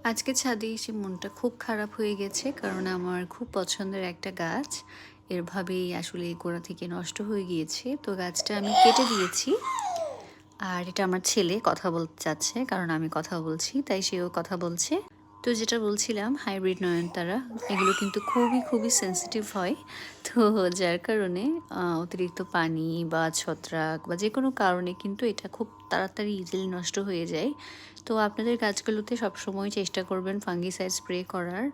আজকে ছাদে এসে মনটা খুব খারাপ হয়ে গেছে কারণ আমার খুব পছন্দের একটা গাছ এভাবেই আসলে গোড়া থেকে নষ্ট হয়ে গিয়েছে। তো গাছটা আমি কেটে দিয়েছি। আর এটা আমার ছেলে কথা বলতে চাচ্ছে কারণ আমি কথা বলছি, তাই সেও কথা বলছে। তো যেটা বলছিলাম হাইব্রিড নয়নতারা এগুলো কিন্তু খুবই সেনসিটিভ হয়। তো যার কারণে অতিরিক্ত পানি বা ছত্রাক বা যেকোনো কারণে কিন্তু এটা খুব তাড়াতাড়ি ইজিলি নষ্ট হয়ে যায়। তো আপনাদের গাছগুলোতে সবসময় চেষ্টা করবেন ফাঙ্গিসাইড স্প্রে করার,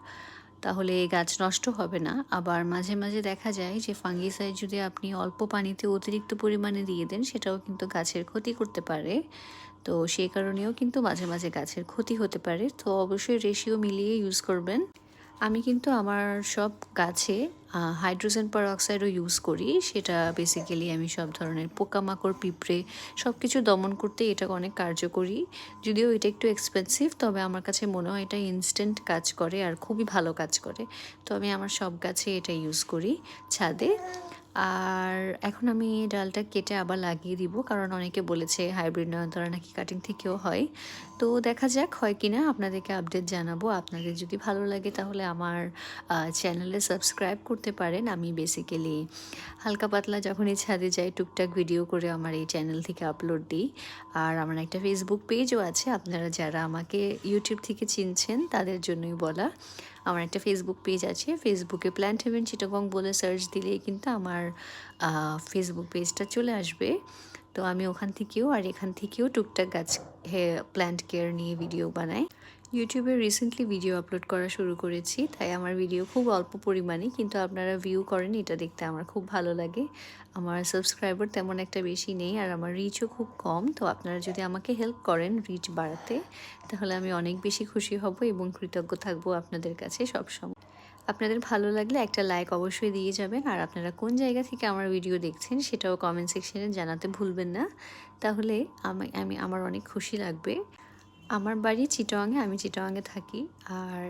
তাহলে গাছ নষ্ট হবে না। আবার মাঝে দেখা যায় যে ফাঙ্গিসাইড যদি আপনি অল্প পানিতে অতিরিক্ত পরিমাণে দিয়ে দেন সেটাও কিন্তু গাছের ক্ষতি করতে পারে। তো সেই কারণেও কিন্তু মাঝে গাছের ক্ষতি হতে পারে। তো অবশ্যই রেশিও মিলিয়ে ইউজ করবেন। আমি কিন্তু আমার সব গাছে হাইড্রোজেন পারঅক্সাইডও ইউজ করি। সেটা বেসিক্যালি আমি সব ধরনের পোকামাকড়, পিঁপড়ে সবকিছু দমন করতে এটা অনেক কার্যকরী। যদিও এটা একটু এক্সপেন্সিভ, তবে আমার কাছে মনে হয় এটা ইনস্ট্যান্ট কাজ করে আর খুবই ভালো কাজ করে। তো আমি আমার সব গাছে এটা ইউজ করি ছাদে। আর এখন আমি ডালটা কেটে আবার লাগিয়ে দিব, কারণ অনেকে বলেছে হাইব্রিড নয়নতারা নাকি কাটিং থেকেও হয়। তো দেখা যাক হয় কিনা, আপনাদেরকে আপডেট জানাবো। আপনাদের যদি ভালো লাগে তাহলে আমার চ্যানেলে সাবস্ক্রাইব করতে পারেন। আমি বেসিক্যালি হালকা পাতলা যখনই ছাদে যাই টুকটাক ভিডিও করে আমার এই চ্যানেল থেকে আপলোড দিই। আর আমার একটা ফেসবুক পেজও আছে, আপনারা যারা আমাকে ইউটিউব থেকে চিনছেন তাদের জন্যই বলা। আমার একটা ফেসবুক পেজ আছে, ফেসবুকে প্ল্যান্ট হেভেন চিটাগং বলে সার্চ দিলেই কিন্তু আমার ফেসবুক পেজটা চলে আসবে। তো আমি ওখান থেকেও আর এখান থেকেও টুকটাক গাছ প্ল্যান্ট কেয়ার নিয়ে ভিডিও বানাই। ইউটিউবে রিসেন্টলি ভিডিও আপলোড করা শুরু করেছি, তাই আমার ভিডিও খুব অল্প পরিমাণে কিন্তু আপনারা ভিউ করেন, এটা দেখতে আমার খুব ভালো লাগে। আমার সাবস্ক্রাইবার তেমন একটা বেশি নেই আর আমার রিচও খুব কম। তো আপনারা যদি আমাকে হেল্প করেন রিচ বাড়াতে, তাহলে আমি অনেক বেশি খুশি হব এবং কৃতজ্ঞ থাকবো আপনাদের কাছে সবসময়। আপনাদের ভালো লাগলে একটা লাইক অবশ্যই দিয়ে যাবেন। আর আপনারা কোন জায়গা থেকে আমার ভিডিও দেখছেন সেটাও কমেন্ট সেকশনে জানাতে ভুলবেন না। তাহলে আমার অনেক খুশি লাগবে। আমার বাড়ি চিটাগাংয়ে, আমি চিটাগাংয়ে থাকি। আর